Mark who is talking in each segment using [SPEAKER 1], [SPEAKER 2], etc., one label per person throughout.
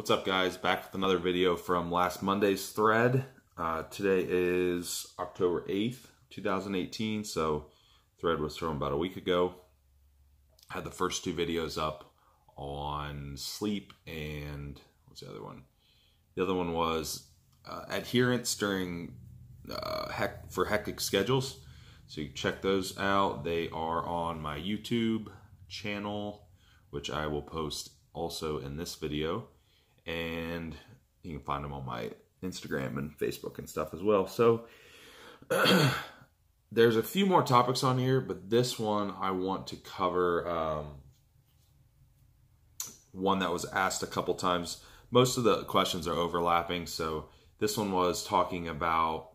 [SPEAKER 1] What's up, guys? Back with another video from last Monday's thread. Today is October 8th, 2018, so thread was thrown about a week ago. I had the first two videos up on sleep and what's the other one? The other one was adherence during for hectic schedules. So you can check those out. They are on my YouTube channel, which I will post also in this video. And you can find them on my Instagram and Facebook and stuff as well. So there's a few more topics on here, but this one I want to cover one that was asked a couple times. Most of the questions are overlapping. So this one was talking about,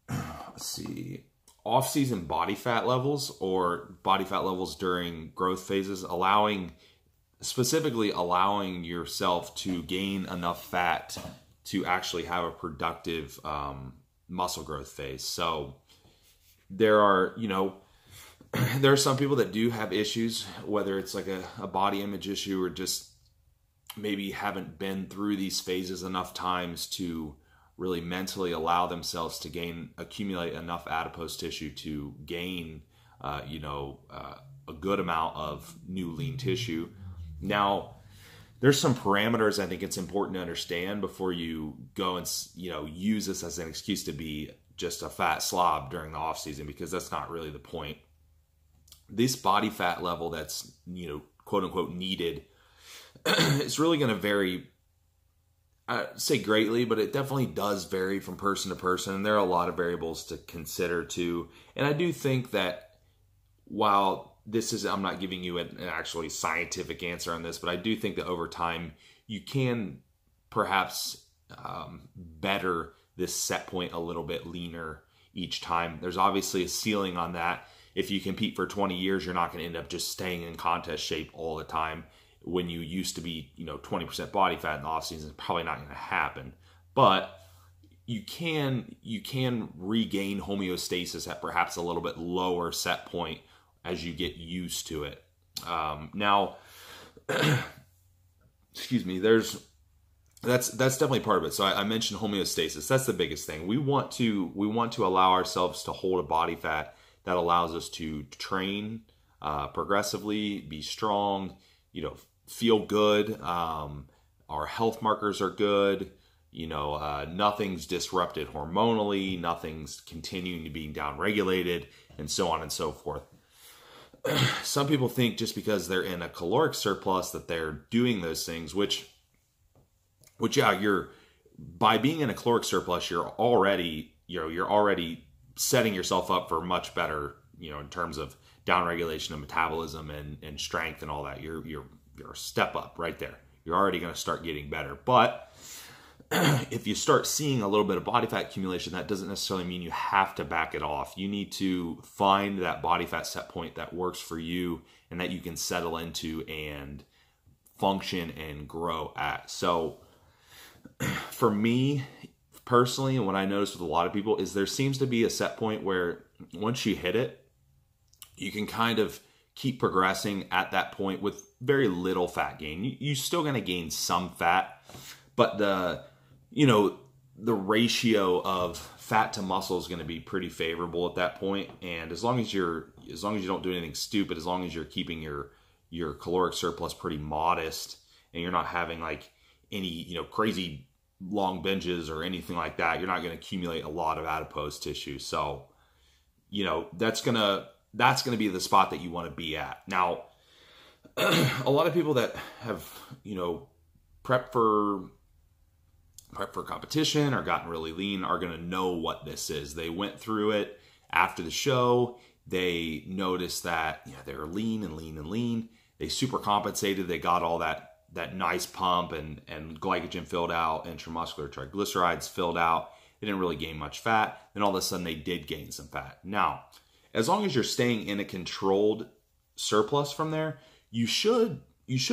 [SPEAKER 1] let's see, off-season body fat levels or body fat levels during growth phases, specifically allowing yourself to gain enough fat to actually have a productive muscle growth phase. So there are, there are some people that do have issues, whether it's like a body image issue or just maybe haven't been through these phases enough times to really mentally allow themselves to accumulate enough adipose tissue to gain, a good amount of new lean tissue. Now, there's some parameters I think it's important to understand before you go and, use this as an excuse to be just a fat slob during the off season, because that's not really the point. This body fat level that's, quote unquote needed, it's really going to vary, I'd say greatly, but it definitely does vary from person to person. And there are a lot of variables to consider too. And I do think that while I'm not giving you an actually scientific answer on this, but I do think that over time you can perhaps better this set point a little bit leaner each time. There's obviously a ceiling on that. If you compete for 20 years, you're not going to end up just staying in contest shape all the time. When you used to be, 20% body fat in the off season, it's probably not going to happen. But you can regain homeostasis at perhaps a little bit lower set point as you get used to it. Now, excuse me, that's definitely part of it. So I mentioned homeostasis. That's the biggest thing. We want to allow ourselves to hold a body fat that allows us to train progressively, be strong, feel good. Our health markers are good. Nothing's disrupted hormonally, nothing's continuing to be downregulated, and so on and so forth. Some people think just because they're in a caloric surplus that they're doing those things, which yeah, by being in a caloric surplus, you're already setting yourself up for much better, in terms of downregulation of metabolism and strength and all that. You're a step up right there. You're already going to start getting better. But if you start seeing a little bit of body fat accumulation, that doesn't necessarily mean you have to back it off. You need to find that body fat set point that works for you and that you can settle into and function and grow at. So for me personally, and what I noticed with a lot of people is there seems to be a set point where once you hit it, you can kind of keep progressing at that point with very little fat gain. You're still going to gain some fat, but the ratio of fat to muscle is going to be pretty favorable at that point. And as long as you don't do anything stupid, as long as you're keeping your caloric surplus pretty modest and you're not having like any, crazy long binges or anything like that, you're not going to accumulate a lot of adipose tissue. So, that's going to be the spot that you want to be at. Now, a lot of people that have, prepped for competition or gotten really lean are going to know what this is. They went through it after the show. They noticed that they were lean and lean and lean. They super compensated. They got all that nice pump and glycogen filled out, intramuscular triglycerides filled out. They didn't really gain much fat. Then all of a sudden they did gain some fat. Now, as long as you're staying in a controlled surplus from there, you should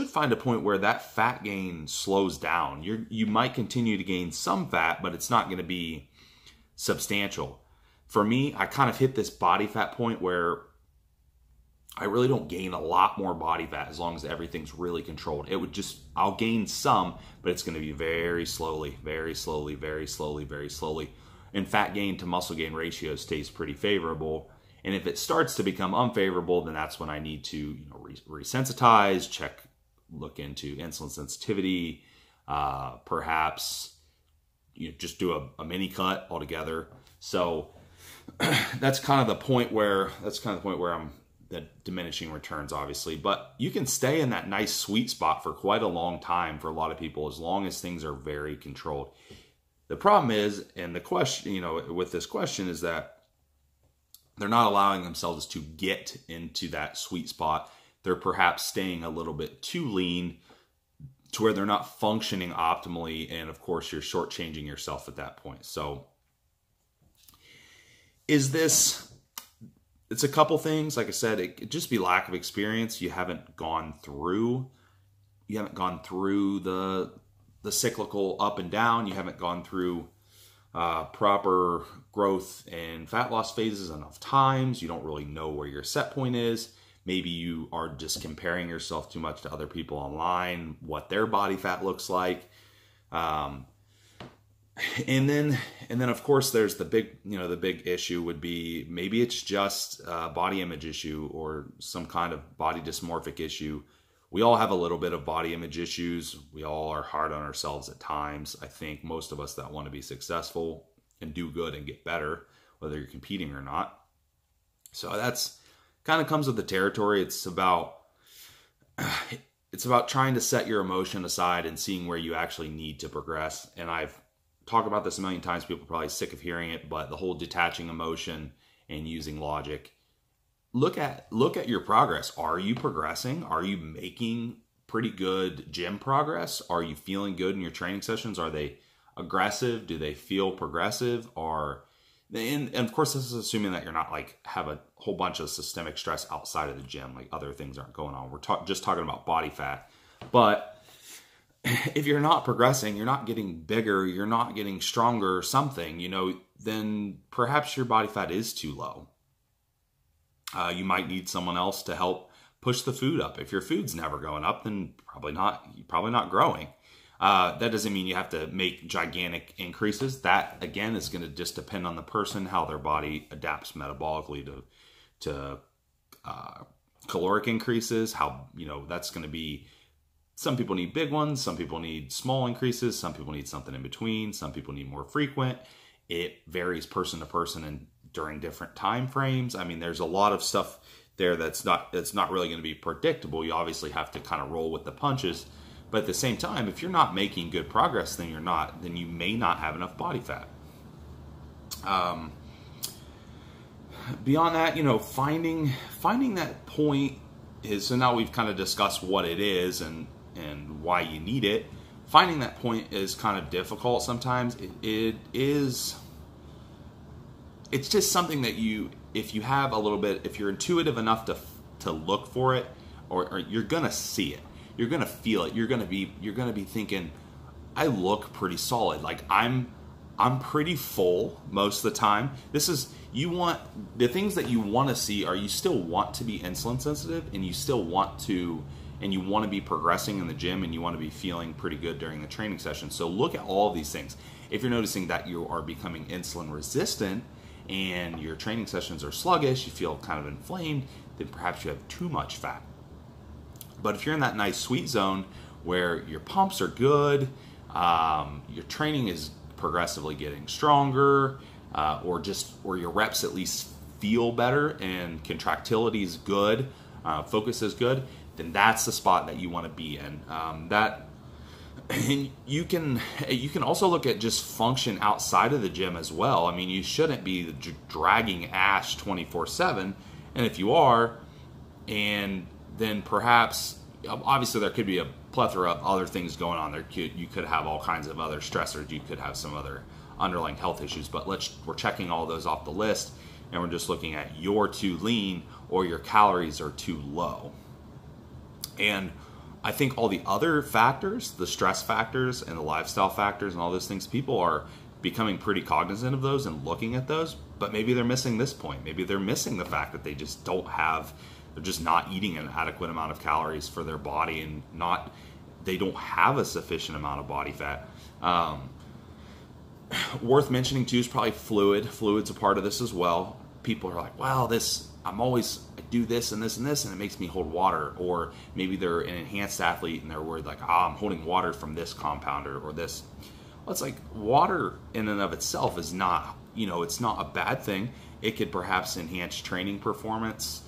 [SPEAKER 1] find a point where that fat gain slows down. You might continue to gain some fat, but it's not going to be substantial. For me, I kind of hit this body fat point where I really don't gain a lot more body fat as long as everything's really controlled. I'll gain some, but it's going to be very slowly, very slowly, very slowly, very slowly. And fat gain to muscle gain ratio stays pretty favorable. And if it starts to become unfavorable, then that's when I need to resensitize, look into insulin sensitivity, perhaps just do a mini cut altogether. So that's kind of the point where I'm the diminishing returns, obviously. But you can stay in that nice sweet spot for quite a long time for a lot of people, as long as things are very controlled. The problem is, and the question, with this question, is that they're not allowing themselves to get into that sweet spot. They're perhaps staying a little bit too lean to where they're not functioning optimally. And of course, you're shortchanging yourself at that point. So it's a couple things. Like I said, it could just be lack of experience. You haven't gone through the cyclical up and down. You haven't gone through proper growth and fat loss phases enough times. You don't really know where your set point is. Maybe you are just comparing yourself too much to other people online, what their body fat looks like. And then of course there's the big issue would be, maybe it's just a body image issue or some kind of body dysmorphic issue. We all have a little bit of body image issues. We all are hard on ourselves at times. I think most of us that want to be successful and do good and get better, whether you're competing or not. So that's kind of comes with the territory. It's about trying to set your emotion aside and seeing where you actually need to progress. And I've talked about this a million times. People are probably sick of hearing it, but the whole detaching emotion and using logic. Look at your progress. Are you progressing? Are you making pretty good gym progress? Are you feeling good in your training sessions? Are they aggressive? Do they feel progressive? And of course, this is assuming that you're not have a whole bunch of systemic stress outside of the gym, like other things aren't going on. We're just talking about body fat. But if you're not progressing, you're not getting bigger, you're not getting stronger or something, then perhaps your body fat is too low. You might need someone else to help push the food up. If your food's never going up, then probably not growing. That doesn't mean you have to make gigantic increases. That, again, is going to just depend on the person, how their body adapts metabolically to caloric increases. That's going to be, some people need big ones, some people need small increases, some people need something in between, some people need more frequent. It varies person to person and during different time frames. I mean, there's a lot of stuff there that's not really going to be predictable. You obviously have to kind of roll with the punches. But at the same time, if you're not making good progress, then you may not have enough body fat. Beyond that, finding that point is, so now we've kind of discussed what it is and why you need it. Finding that point is kind of difficult sometimes. It's just something that if you're intuitive enough to look for it, or you're gonna see it, you're gonna feel it, you're gonna be thinking, I look pretty solid. Like I'm pretty full most of the time. The things that you want to see are, you still want to be insulin sensitive, and you still want to, and you want to be progressing in the gym, and you want to be feeling pretty good during the training session. So look at all of these things. If you're noticing that you are becoming insulin resistant and your training sessions are sluggish, you feel kind of inflamed, then perhaps you have too much fat. But if you're in that nice sweet zone where your pumps are good, your training is progressively getting stronger, or your reps at least feel better and contractility is good, focus is good, then that's the spot that you want to be in. And you can also look at just function outside of the gym as well. I mean, you shouldn't be dragging ash 24/7, and if you are, and then perhaps, obviously there could be a plethora of other things going on. You could have all kinds of other stressors. You could have some other underlying health issues, but we're checking all those off the list, and we're just looking at you're too lean or your calories are too low. And I think all the other factors, the stress factors and the lifestyle factors and all those things, people are becoming pretty cognizant of those and looking at those, but maybe they're missing this point. Maybe they're missing the fact that they just don't have they're just not eating an adequate amount of calories for their body, and they don't have a sufficient amount of body fat. Worth mentioning too is probably fluid's a part of this as well. People are like, well, I do this and this and this, and it makes me hold water. Or maybe they're an enhanced athlete and they're worried like, I'm holding water from this compounder or this. Well, it's like water in and of itself is not, it's not a bad thing. It could perhaps enhance training performance,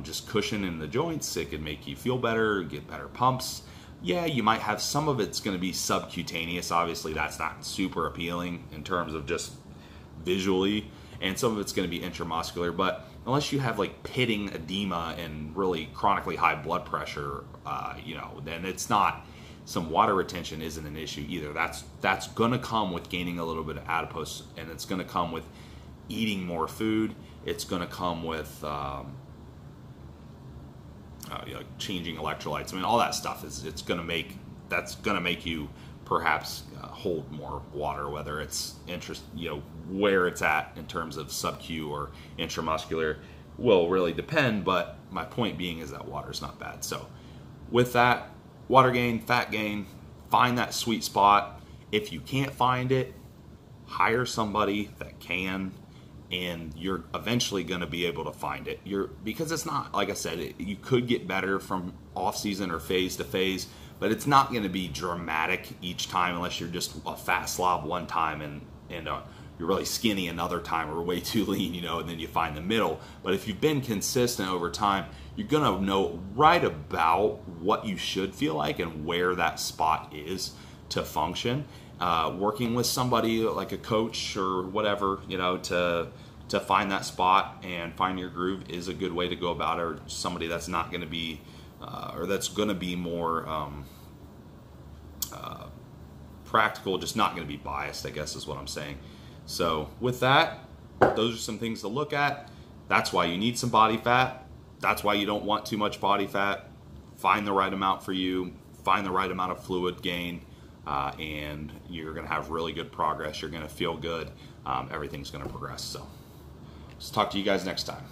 [SPEAKER 1] just cushion in the joints. It could make you feel better, get better pumps. Yeah, you might have some of it's going to be subcutaneous. Obviously, that's not super appealing in terms of just visually. And some of it's going to be intramuscular. But unless you have like pitting edema and really chronically high blood pressure, then it's not, some water retention isn't an issue either. That's going to come with gaining a little bit of adipose, and it's going to come with eating more food. It's going to come with changing electrolytes. I mean, all that stuff that's going to make you perhaps hold more water, whether it's where it's at in terms of sub-Q or intramuscular will really depend. But my point being is that water is not bad. So with that, water gain, fat gain, find that sweet spot. If you can't find it, hire somebody that can, and you're eventually going to be able to find it. Because it's not, like I said, you could get better from off season or phase to phase, but it's not going to be dramatic each time unless you're just a fat slob one time and you're really skinny another time, or way too lean, and then you find the middle. But if you've been consistent over time, you're going to know right about what you should feel like and where that spot is to function. Working with somebody like a coach or whatever, to find that spot and find your groove is a good way to go about it. Or somebody that's not going to be, or that's going to be more practical, just not going to be biased, I guess is what I'm saying. So with that, those are some things to look at. That's why you need some body fat. That's why you don't want too much body fat. Find the right amount for you. Find the right amount of fluid gain. And you're going to have really good progress. You're going to feel good. Everything's going to progress. So, let's talk to you guys next time.